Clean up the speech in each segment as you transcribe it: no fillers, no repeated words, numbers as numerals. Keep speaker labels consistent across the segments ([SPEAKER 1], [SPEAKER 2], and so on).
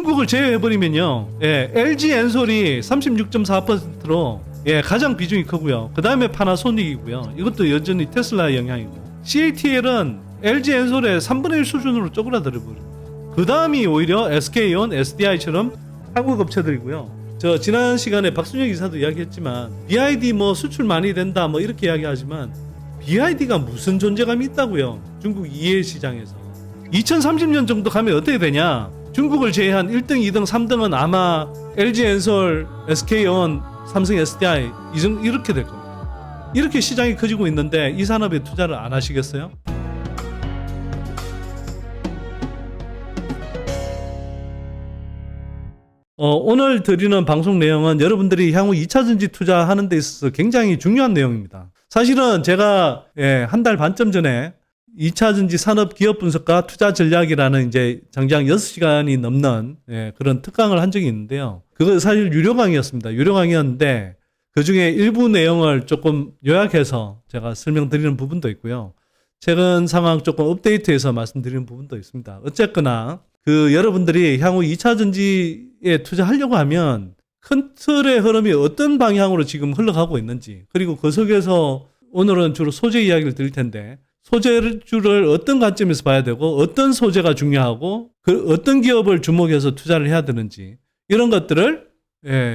[SPEAKER 1] 중국을 제외해버리면요, LG 엔솔이 36.4%로 가장 비중이 크고요. 그 다음에 파나소닉이고요. 이것도 여전히 테슬라의 영향이고, CATL은 LG 엔솔의 3분의 1 수준으로 쪼그라들어 버립니다. 그 다음이 오히려 SK온, SDI처럼 한국 업체들이고요. 저 지난 시간에 박순영 이사도 이야기했지만 BYD 뭐 수출 많이 된다 뭐 이렇게 이야기하지만 BYD가 무슨 존재감이 있다고요. 중국 2회 시장에서 2030년 정도 가면 어떻게 되냐. 중국을 제외한 1등, 2등, 3등은 아마 LG 엔솔, SK온, 삼성 SDI 이렇게 될 겁니다. 이렇게 시장이 커지고 있는데 이 산업에 투자를 안 하시겠어요? 오늘 드리는 방송 내용은 여러분들이 향후 2차전지 투자하는 데 있어서 굉장히 중요한 내용입니다. 사실은 제가 한 달 반쯤 전에 2차전지 산업 기업 분석과 투자 전략이라는 이제 장장 6시간이 넘는 그런 특강을 한 적이 있는데요. 그거 사실 유료 강의였습니다. 유료 강의였는데 그 중에 일부 내용을 조금 요약해서 제가 설명드리는 부분도 있고요. 최근 상황 조금 업데이트해서 말씀드리는 부분도 있습니다. 어쨌거나 여러분들이 향후 2차전지에 투자하려고 하면 큰 틀의 흐름이 어떤 방향으로 지금 흘러가고 있는지, 그리고 그 속에서 오늘은 주로 소재 이야기를 드릴 텐데 소재주를 어떤 관점에서 봐야 되고 어떤 소재가 중요하고 어떤 기업을 주목해서 투자를 해야 되는지 이런 것들을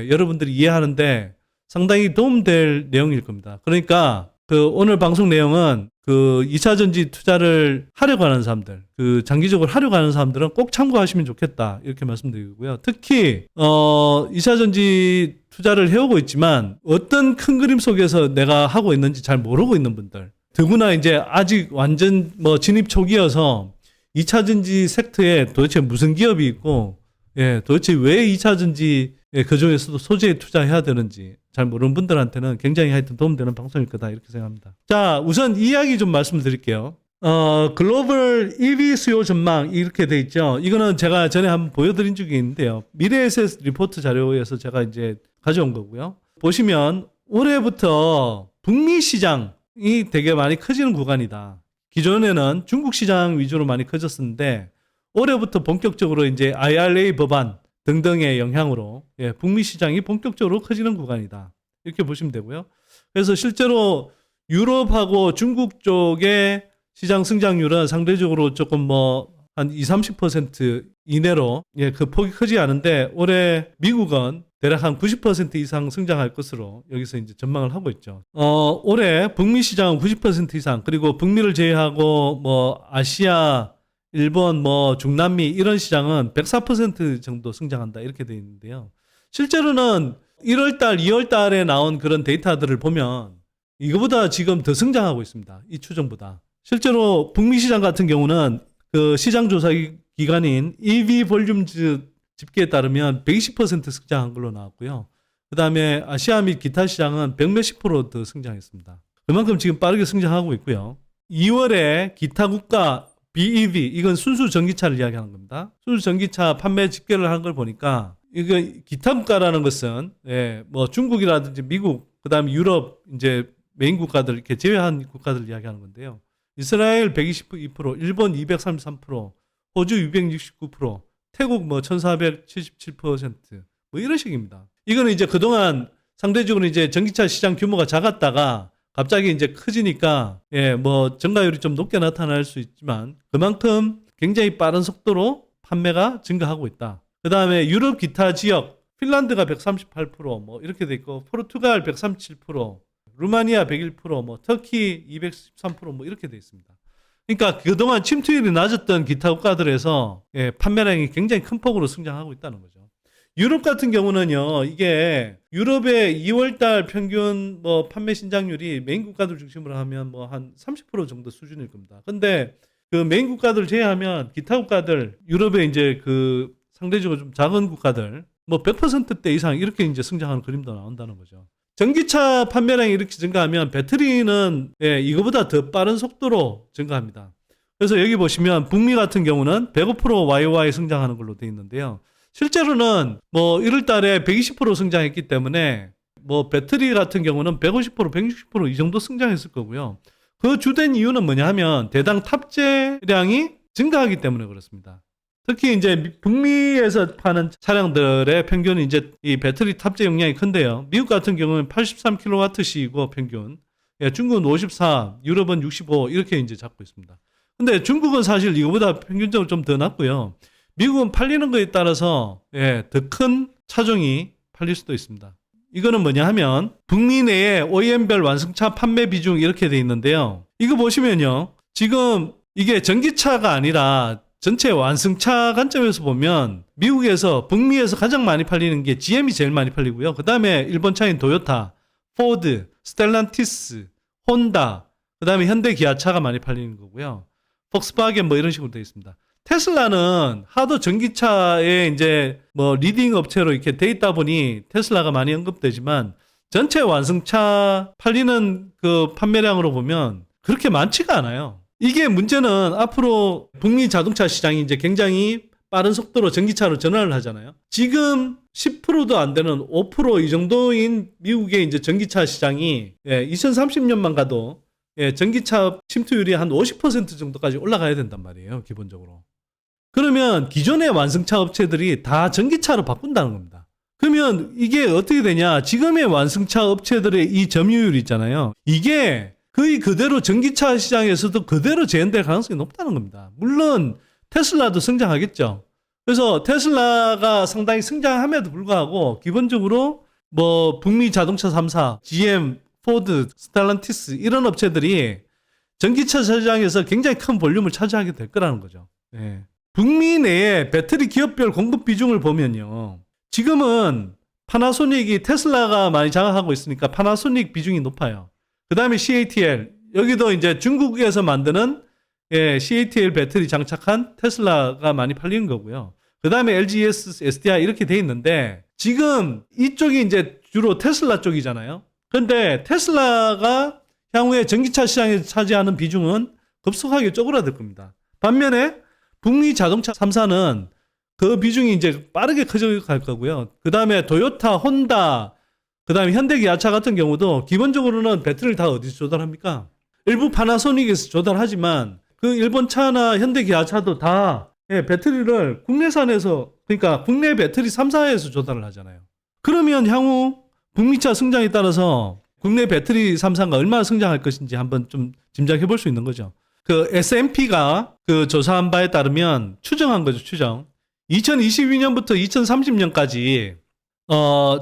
[SPEAKER 1] 여러분들이 이해하는데 상당히 도움될 내용일 겁니다. 그러니까 오늘 방송 내용은 2차전지 투자를 하려고 하는 사람들, 장기적으로 하려고 하는 사람들은 꼭 참고하시면 좋겠다 이렇게 말씀드리고요. 특히 2차전지 투자를 해오고 있지만 어떤 큰 그림 속에서 내가 하고 있는지 잘 모르고 있는 분들, 더구나 이제 아직 완전 진입 초기여서 2차전지 섹터에 도대체 무슨 기업이 있고 도대체 왜 2차전지 그중에서도 소재에 투자해야 되는지 잘 모르는 분들한테는 굉장히 하여튼 도움되는 방송일 거다 이렇게 생각합니다. 자, 우선 이야기 좀 말씀드릴게요. 글로벌 EV 수요 전망 이렇게 돼 있죠. 이거는 제가 전에 한번 보여드린 적이 있는데요. 미래에셋 리포트 자료에서 제가 이제 가져온 거고요. 보시면 올해부터 북미 시장이 되게 많이 커지는 구간이다. 기존에는 중국 시장 위주로 많이 커졌었는데 올해부터 본격적으로 이제 IRA 법안 등등의 영향으로 북미 시장이 본격적으로 커지는 구간이다. 이렇게 보시면 되고요. 그래서 실제로 유럽하고 중국 쪽의 시장 성장률은 상대적으로 조금 한 20-30% 이내로 그 폭이 크지 않은데 올해 미국은 대략 한 90% 이상 성장할 것으로 여기서 이제 전망을 하고 있죠. 올해 북미 시장은 90% 이상, 그리고 북미를 제외하고 아시아, 일본, 중남미 이런 시장은 104% 정도 성장한다 이렇게 되어 있는데요. 실제로는 1월달, 2월달에 나온 그런 데이터들을 보면 이거보다 지금 더 성장하고 있습니다. 이 추정보다. 실제로 북미 시장 같은 경우는 시장 조사 기관인 EV 볼륨즈 집계에 따르면 120% 성장한 걸로 나왔고요. 그 다음에 아시아 및 기타 시장은 100몇십 % 더 성장했습니다. 그만큼 지금 빠르게 성장하고 있고요. 2월에 기타 국가 BEV, 이건 순수 전기차를 이야기하는 겁니다. 순수 전기차 판매 집계를 한 걸 보니까 이거 기타 국가라는 것은 중국이라든지 미국, 그 다음에 유럽 이제 메인 국가들 이렇게 제외한 국가들 이야기하는 건데요. 이스라엘 122%, 일본 233%, 호주 269%, 태국 1477% 이런 식입니다. 이거는 이제 그동안 상대적으로 이제 전기차 시장 규모가 작았다가 갑자기 이제 커지니까 증가율이 좀 높게 나타날 수 있지만 그만큼 굉장히 빠른 속도로 판매가 증가하고 있다. 그 다음에 유럽 기타 지역, 핀란드가 138% 이렇게 돼 있고, 포르투갈 137%, 루마니아 101%, 터키 213% 이렇게 돼 있습니다. 그러니까 그동안 침투율이 낮았던 기타 국가들에서 판매량이 굉장히 큰 폭으로 성장하고 있다는 거죠. 유럽 같은 경우는요, 이게 유럽의 2월달 평균 판매 신장률이 메인 국가들 중심으로 하면 한 30% 정도 수준일 겁니다. 근데 그 메인 국가들 제외하면 기타 국가들, 유럽의 이제 상대적으로 좀 작은 국가들 100%대 이상 이렇게 이제 성장하는 그림도 나온다는 거죠. 전기차 판매량이 이렇게 증가하면 배터리는 이거보다 더 빠른 속도로 증가합니다. 그래서 여기 보시면 북미 같은 경우는 105% YOY 성장하는 걸로 되어 있는데요. 실제로는 1월 달에 120% 성장했기 때문에 배터리 같은 경우는 150%, 160% 이 정도 성장했을 거고요. 그 주된 이유는 뭐냐 하면 대당 탑재량이 증가하기 때문에 그렇습니다. 특히 이제 북미에서 파는 차량들의 평균은 이제 이 배터리 탑재 용량이 큰데요. 미국 같은 경우는 83kWh이고 평균. 예, 중국은 54, 유럽은 65 이렇게 이제 잡고 있습니다. 근데 중국은 사실 이거보다 평균적으로 좀 더 낮고요. 미국은 팔리는 거에 따라서 예, 더 큰 차종이 팔릴 수도 있습니다. 이거는 뭐냐 하면 북미 내에 OEM별 완승차 판매 비중 이렇게 돼 있는데요. 이거 보시면요. 지금 이게 전기차가 아니라 전체 완승차 관점에서 보면 미국에서 북미에서 가장 많이 팔리는 게 GM이 제일 많이 팔리고요. 그 다음에 일본 차인 도요타, 포드, 스텔란티스, 혼다, 그 다음에 현대 기아차가 많이 팔리는 거고요. 폭스바겐 뭐 이런 식으로 되어 있습니다. 테슬라는 하도 전기차에 이제 뭐 리딩 업체로 이렇게 돼 있다 보니 테슬라가 많이 언급되지만 전체 완승차 팔리는 그 판매량으로 보면 그렇게 많지가 않아요. 이게 문제는 앞으로 북미 자동차 시장이 이제 굉장히 빠른 속도로 전기차로 전환을 하잖아요. 지금 10%도 안 되는 5% 이 정도인 미국의 이제 전기차 시장이 2030년만 가도 전기차 침투율이 한 50% 정도까지 올라가야 된단 말이에요. 기본적으로. 그러면 기존의 완승차 업체들이 다 전기차로 바꾼다는 겁니다. 그러면 이게 어떻게 되냐? 지금의 완승차 업체들의 이 점유율 있잖아요. 이게 거의 그대로 전기차 시장에서도 그대로 재현될 가능성이 높다는 겁니다. 물론 테슬라도 성장하겠죠. 그래서 테슬라가 상당히 성장함에도 불구하고 기본적으로 뭐 북미 자동차 3사, GM, 포드, 스텔란티스 이런 업체들이 전기차 시장에서 굉장히 큰 볼륨을 차지하게 될 거라는 거죠. 예. 북미 내에 배터리 기업별 공급 비중을 보면요. 지금은 파나소닉이 테슬라가 많이 장악하고 있으니까 파나소닉 비중이 높아요. 그 다음에 CATL, 여기도 이제 중국에서 만드는 CATL 배터리 장착한 테슬라가 많이 팔리는 거고요. 그 다음에 LGES, SDI 이렇게 돼 있는데 지금 이쪽이 이제 주로 테슬라 쪽이잖아요. 근데 테슬라가 향후에 전기차 시장에서 차지하는 비중은 급속하게 쪼그라들 겁니다. 반면에 북미 자동차 3사는 그 비중이 이제 빠르게 커져 갈 거고요. 그 다음에 도요타, 혼다, 그 다음에 현대기아차 같은 경우도 기본적으로는 배터리를 다 어디서 조달합니까? 일부 파나소닉에서 조달하지만 그 일본 차나 현대기아차도 다 배터리를 국내산에서 그러니까 국내 배터리 3사에서 조달을 하잖아요. 그러면 향후 북미차 성장에 따라서 국내 배터리 3사가 얼마나 성장할 것인지 한번 좀 짐작해 볼 수 있는 거죠. 그 S&P가 그 조사한 바에 따르면 추정한 거죠, 추정. 2022년부터 2030년까지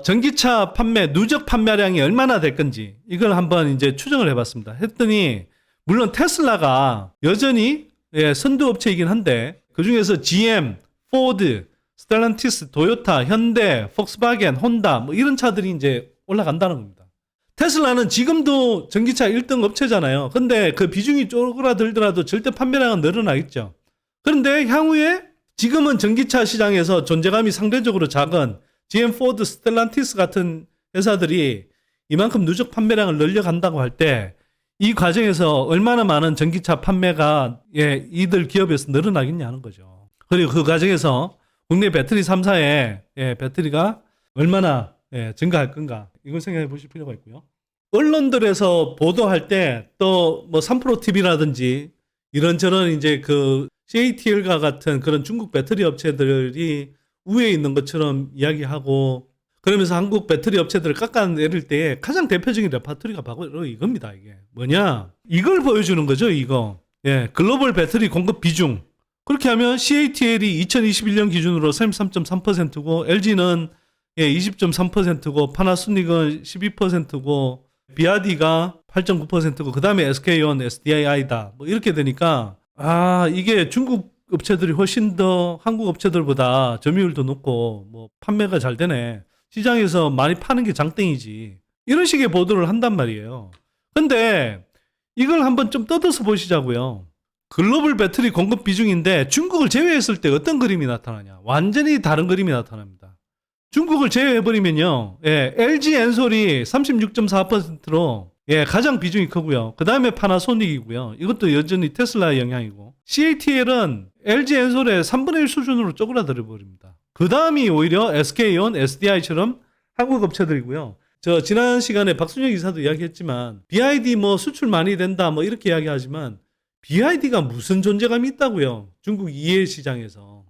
[SPEAKER 1] 전기차 판매, 누적 판매량이 얼마나 될 건지 이걸 한번 이제 추정을 해봤습니다. 했더니 물론 테슬라가 여전히 선두업체이긴 한데 그 중에서 GM, 포드, 스텔란티스, 도요타, 현대, 폭스바겐, 혼다 뭐 이런 차들이 이제 올라간다는 겁니다. 테슬라는 지금도 전기차 1등 업체잖아요. 근데 그 비중이 쪼그라들더라도 절대 판매량은 늘어나겠죠. 그런데 향후에 지금은 전기차 시장에서 존재감이 상대적으로 작은 GM, 포드, 스텔란티스 같은 회사들이 이만큼 누적 판매량을 늘려간다고 할 때 이 과정에서 얼마나 많은 전기차 판매가 이들 기업에서 늘어나겠냐 하는 거죠. 그리고 그 과정에서 국내 배터리 3사의 배터리가 얼마나 증가할 건가 이걸 생각해 보실 필요가 있고요. 언론들에서 보도할 때 또 뭐 3프로TV라든지 이런저런 이제 그 CATL과 같은 그런 중국 배터리 업체들이 우위에 있는 것처럼 이야기하고 그러면서 한국 배터리 업체들을 깎아내릴 때 가장 대표적인 레파토리가 바로 이겁니다. 이게 뭐냐? 이걸 보여주는 거죠. 이거. 글로벌 배터리 공급 비중. 그렇게 하면 CATL이 2021년 기준으로 33.3%고 LG는 20.3%고 파나소닉은 12%고 비아디가 8.9%고 그 다음에 SK온, SDI다 뭐 이렇게 되니까 이게 중국 업체들이 훨씬 더 한국 업체들보다 점유율도 높고 뭐 판매가 잘 되네. 시장에서 많이 파는 게 장땡이지. 이런 식의 보도를 한단 말이에요. 근데 이걸 한번 좀 뜯어서 보시자고요. 글로벌 배터리 공급 비중인데 중국을 제외했을 때 어떤 그림이 나타나냐? 완전히 다른 그림이 나타납니다. 중국을 제외해버리면요. LG 엔솔이 36.4%로 가장 비중이 크고요. 그 다음에 파나소닉이고요. 이것도 여전히 테슬라의 영향이고 CATL은 LG 엔솔의 3분의 1 수준으로 쪼그라들어 버립니다. 그 다음이 오히려 SK온, SDI처럼 한국 업체들이고요. 저 지난 시간에 박순영 이사도 이야기했지만 BYD 뭐 수출 많이 된다 뭐 이렇게 이야기하지만 BYD가 무슨 존재감이 있다고요. 중국 2회 시장에서.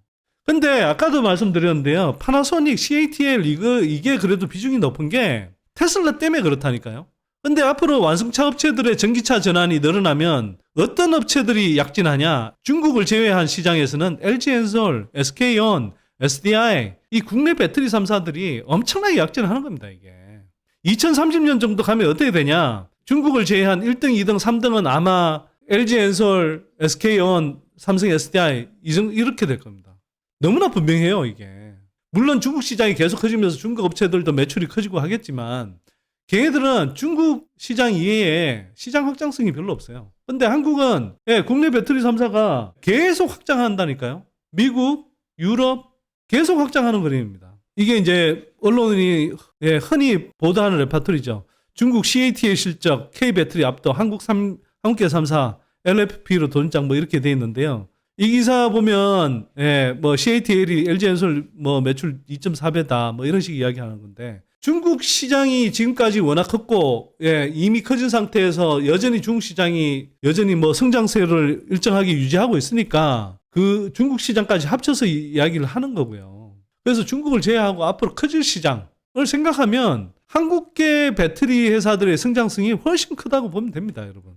[SPEAKER 1] 근데 아까도 말씀드렸는데요. 파나소닉, CATL 이게 그래도 비중이 높은 게 테슬라 때문에 그렇다니까요. 근데 앞으로 완성차 업체들의 전기차 전환이 늘어나면 어떤 업체들이 약진하냐? 중국을 제외한 시장에서는 LG엔솔, SK온, SDI 이 국내 배터리 3사들이 엄청나게 약진하는 겁니다. 이게 2030년 정도 가면 어떻게 되냐? 중국을 제외한 1등, 2등, 3등은 아마 LG엔솔, SK온, 삼성 SDI 이렇게 될 겁니다. 너무나 분명해요. 이게 물론 중국 시장이 계속 커지면서 중국 업체들도 매출이 커지고 하겠지만 걔네들은 중국 시장 이외에 시장 확장성이 별로 없어요. 근데 한국은 국내 배터리 3사가 계속 확장한다니까요. 미국, 유럽 계속 확장하는 그림입니다. 이게 이제 언론이 흔히 보도하는 레파토리죠. 중국 CATL 실적, K배터리 압도, 한국계 3사, LFP로 돈장 뭐 이렇게 돼 있는데요. 이 기사 보면 뭐 CATL이 LG엔솔 뭐 매출 2.4배다 뭐 이런 식 이야기하는 건데 중국 시장이 지금까지 워낙 컸고 이미 커진 상태에서 여전히 중국 시장이 여전히 뭐 성장세를 일정하게 유지하고 있으니까 그 중국 시장까지 합쳐서 이야기를 하는 거고요. 그래서 중국을 제외하고 앞으로 커질 시장을 생각하면 한국계 배터리 회사들의 성장성이 훨씬 크다고 보면 됩니다, 여러분.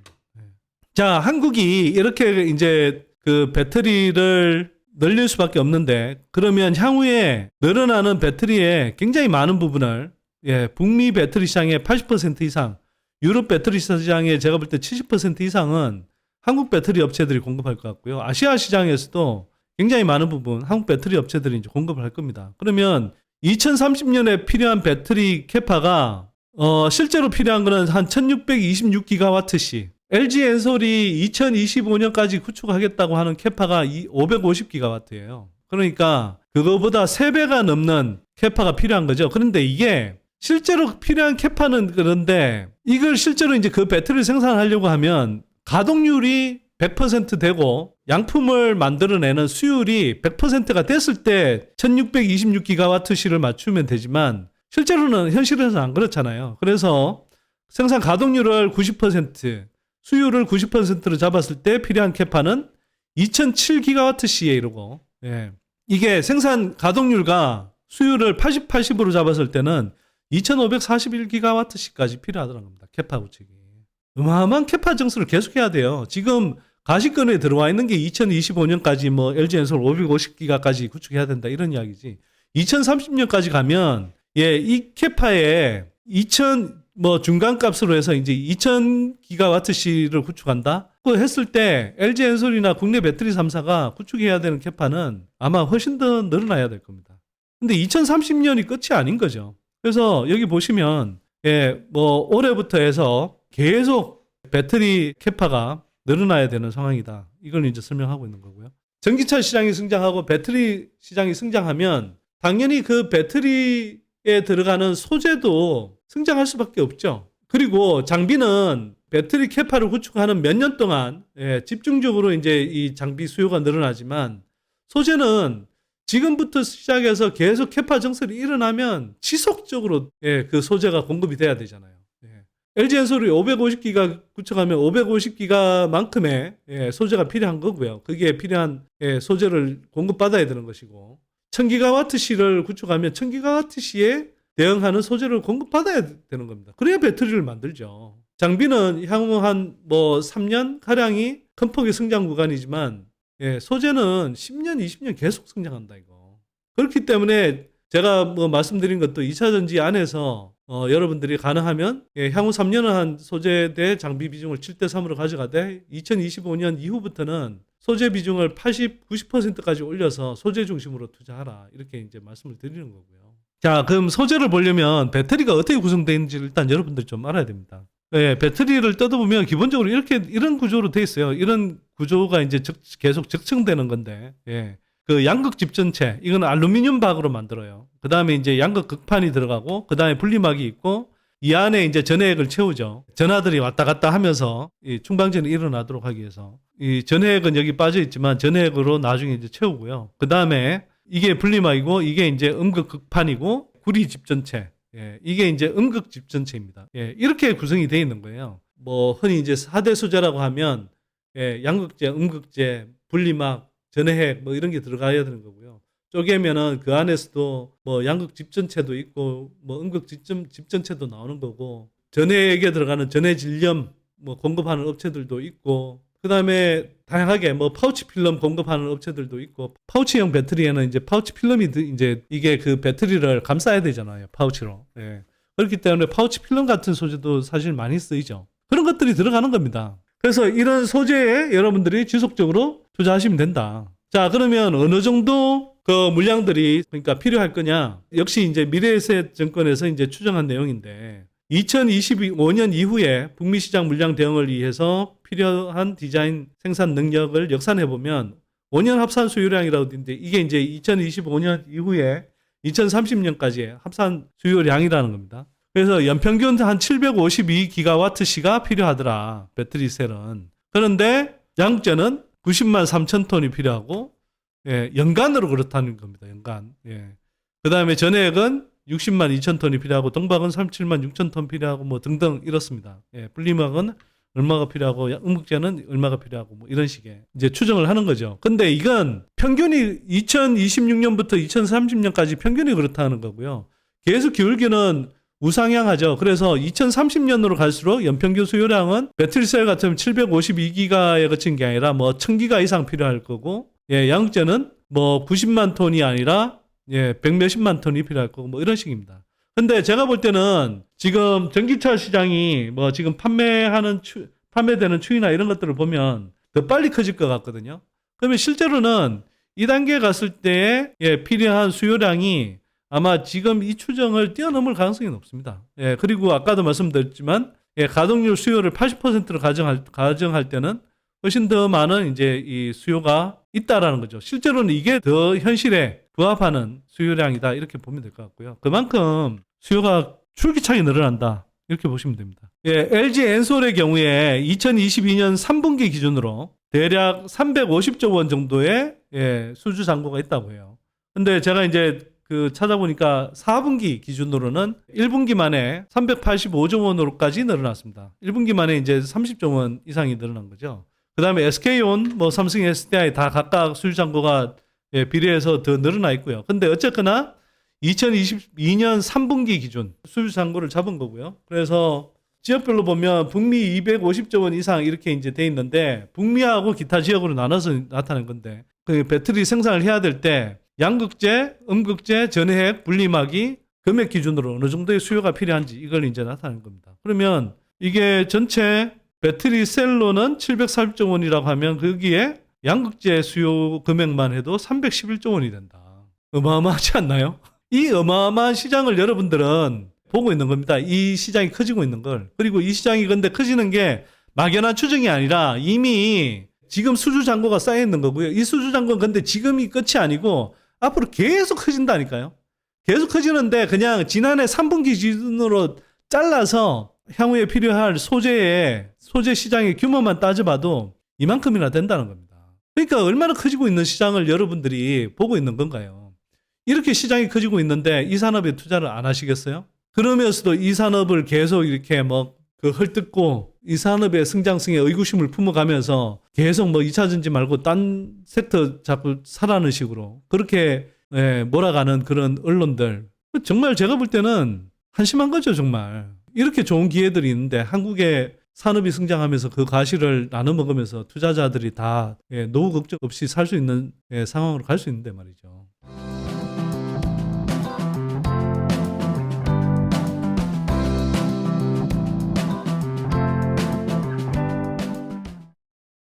[SPEAKER 1] 자, 한국이 이렇게 이제 그 배터리를 늘릴 수밖에 없는데 그러면 향후에 늘어나는 배터리의 굉장히 많은 부분을 북미 배터리 시장의 80% 이상, 유럽 배터리 시장의 제가 볼 때 70% 이상은 한국 배터리 업체들이 공급할 것 같고요. 아시아 시장에서도 굉장히 많은 부분 한국 배터리 업체들이 이제 공급을 할 겁니다. 그러면 2030년에 필요한 배터리 캐파가 실제로 필요한 거는 한 1626기가와트씩. LG 엔솔이 2025년까지 구축하겠다고 하는 캐파가 550기가와트예요. 그러니까 그거보다 3배가 넘는 캐파가 필요한 거죠. 그런데 이게 실제로 필요한 캐파는 그런데 이걸 실제로 이제 그 배터리를 생산하려고 하면 가동률이 100% 되고 양품을 만들어내는 수율이 100%가 됐을 때 1626기가와트시를 맞추면 되지만 실제로는 현실에서는 안 그렇잖아요. 그래서 생산 가동률을 90%, 수율을 90%로 잡았을 때 필요한 캐파는 2007기가와트시에 이르고 이게 생산 가동률과 수율을 80으로 잡았을 때는 2541기가와트시까지 필요하다는 겁니다. 캐파 구축이. 어마어마한 캐파 증수를 계속해야 돼요. 지금 가시권에 들어와 있는 게 2025년까지 뭐 LG엔솔 550기가까지 구축해야 된다 이런 이야기지. 2030년까지 가면 이 캐파에 2000 뭐 중간값으로 해서 이제 2000기가와트시를 구축한다? 그 했을 때 LG엔솔이나 국내 배터리 3사가 구축해야 되는 캐파는 아마 훨씬 더 늘어나야 될 겁니다. 근데 2030년이 끝이 아닌 거죠. 그래서 여기 보시면 뭐 올해부터 해서 계속 배터리 캐파가 늘어나야 되는 상황이다. 이걸 이제 설명하고 있는 거고요. 전기차 시장이 성장하고 배터리 시장이 성장하면 당연히 그 배터리에 들어가는 소재도 성장할 수밖에 없죠. 그리고 장비는 배터리 캐파를 구축하는 몇 년 동안 집중적으로 이제 이 장비 수요가 늘어나지만 소재는 지금부터 시작해서 계속 캐파 증설이 일어나면 지속적으로 그 소재가 공급이 돼야 되잖아요. LG엔솔이 550기가 구축하면 550기가만큼의 소재가 필요한 거고요. 그게 필요한 소재를 공급받아야 되는 것이고 1000기가와트시를 구축하면 1000기가와트시에 대응하는 소재를 공급받아야 되는 겁니다. 그래야 배터리를 만들죠. 장비는 향후 한 뭐 3년 가량이 큰 폭의 성장 구간이지만 소재는 10년, 20년 계속 성장한다 이거. 그렇기 때문에 제가 뭐 말씀드린 것도 2차 전지 안에서 여러분들이 가능하면 향후 3년은 한 소재 대 장비 비중을 7대3으로 가져가되 2025년 이후부터는 소재 비중을 80, 90%까지 올려서 소재 중심으로 투자하라. 이렇게 이제 말씀을 드리는 거고요. 자, 그럼 소재를 보려면 배터리가 어떻게 구성되어 있는지 일단 여러분들이 좀 알아야 됩니다. 배터리를 뜯어보면 기본적으로 이런 구조로 되어 있어요. 이런 구조가 이제 계속 적층되는 건데, 그 양극 집전체, 이건 알루미늄 박으로 만들어요. 그 다음에 이제 양극 극판이 들어가고, 그 다음에 분리막이 있고, 이 안에 이제 전해액을 채우죠. 전하들이 왔다 갔다 하면서 이 충방전이 일어나도록 하기 위해서. 이 전해액은 여기 빠져 있지만 전해액으로 나중에 이제 채우고요. 그 다음에 이게 분리막이고 이게 이제 음극 극판이고 구리 집전체. 이게 이제 음극 집전체입니다. 이렇게 구성이 되어 있는 거예요. 뭐 흔히 이제 4대 소재라고 하면 양극재, 음극재, 분리막, 전해핵 뭐 이런 게 들어가야 되는 거고요. 쪼개면은 그 안에서도 뭐 양극 집전체도 있고 뭐 음극 집전체도 나오는 거고, 전해액에 들어가는 전해 질염 뭐 공급하는 업체들도 있고, 그다음에 다양하게 뭐 파우치 필름 공급하는 업체들도 있고, 파우치형 배터리에는 이제 파우치 필름이 이제 이게 그 배터리를 감싸야 되잖아요, 파우치로. 예. 그렇기 때문에 파우치 필름 같은 소재도 사실 많이 쓰이죠. 그런 것들이 들어가는 겁니다. 그래서 이런 소재에 여러분들이 지속적으로 투자하시면 된다. 자, 그러면 어느 정도 그 물량들이 그러니까 필요할 거냐? 역시 이제 미래에셋증권에서 이제 추정한 내용인데, 2025년 이후에 북미 시장 물량 대응을 위해서 필요한 디자인 생산 능력을 역산해 보면 5년 합산 수요량이라고 되는데, 이게 이제 2025년 이후에 2030년까지의 합산 수요량이라는 겁니다. 그래서 연평균 한 752기가와트시가 필요하더라, 배터리 셀은. 그런데 양전은 90만 3천 톤이 필요하고, 예, 연간으로 그렇다는 겁니다. 연간. 예. 그 다음에 전해액은 60만 2천 톤이 필요하고, 동박은 37만 6천 톤 필요하고, 뭐 등등 이렇습니다. 예, 분리막은 얼마가 필요하고, 음극재는 얼마가 필요하고, 뭐 이런 식의 이제 추정을 하는 거죠. 근데 이건 평균이 2026년부터 2030년까지 평균이 그렇다는 거고요. 계속 기울기는 우상향하죠. 그래서 2030년으로 갈수록 연평균 수요량은 배터리셀 같으면 752기가에 그친 게 아니라 뭐 1000기가 이상 필요할 거고, 예, 양극재는 뭐 90만 톤이 아니라 예, 100몇십만 톤이 필요할 거고, 뭐 이런 식입니다. 근데 제가 볼 때는 지금 전기차 시장이 뭐 지금 판매되는 추이나 이런 것들을 보면 더 빨리 커질 것 같거든요. 그러면 실제로는 2단계 갔을 때 예, 필요한 수요량이 아마 지금 이 추정을 뛰어넘을 가능성이 높습니다. 예, 그리고 아까도 말씀드렸지만, 예, 가동률 수요를 80%로 가정할 때는 훨씬 더 많은 이제 이 수요가 있다라는 거죠. 실제로는 이게 더 현실에 부합하는 수요량이다, 이렇게 보면 될 것 같고요. 그만큼 수요가 줄기차게 늘어난다, 이렇게 보시면 됩니다. 예, LG 엔솔의 경우에 2022년 3분기 기준으로 대략 350조 원 정도의 예, 수주 잔고가 있다고 해요. 근데 제가 이제 찾아보니까 4분기 기준으로는 1분기 만에 385조 원으로까지 늘어났습니다. 1분기 만에 이제 30조 원 이상이 늘어난 거죠. 그 다음에 SK온, 뭐 삼성 SDI 다 각각 수주 잔고가 예, 비례해서 더 늘어나 있고요. 근데 어쨌거나 2022년 3분기 기준 수주 잔고를 잡은 거고요. 그래서 지역별로 보면 북미 250조 원 이상 이렇게 이제 돼 있는데, 북미하고 기타 지역으로 나눠서 나타낸 건데, 그 배터리 생산을 해야 될 때 양극재, 음극재, 전해핵, 분리막이 금액 기준으로 어느 정도의 수요가 필요한지 이걸 이제 나타낸 겁니다. 그러면 이게 전체 배터리 셀로는 740조 원이라고 하면 거기에 양극재 수요 금액만 해도 311조 원이 된다. 어마어마하지 않나요? 이 어마어마한 시장을 여러분들은 보고 있는 겁니다. 이 시장이 커지고 있는 걸. 그리고 이 시장이 근데 커지는 게 막연한 추정이 아니라 이미 지금 수주 잔고가 쌓여 있는 거고요. 이 수주 잔고는 근데 지금이 끝이 아니고 앞으로 계속 커진다니까요. 계속 커지는데 그냥 지난해 3분기 기준으로 잘라서 향후에 필요할 소재 시장의 규모만 따져봐도 이만큼이나 된다는 겁니다. 그러니까 얼마나 커지고 있는 시장을 여러분들이 보고 있는 건가요? 이렇게 시장이 커지고 있는데 이 산업에 투자를 안 하시겠어요? 그러면서도 이 산업을 계속 이렇게 헐뜯고 이 산업의 성장성에 의구심을 품어가면서 계속 2차전지 말고 딴 섹터 자꾸 사라는 식으로 그렇게 몰아가는 그런 언론들, 정말 제가 볼 때는 한심한 거죠. 정말 이렇게 좋은 기회들이 있는데 한국의 산업이 성장하면서 그 가시를 나눠 먹으면서 투자자들이 다 노후 걱정 없이 살 수 있는 상황으로 갈 수 있는데 말이죠.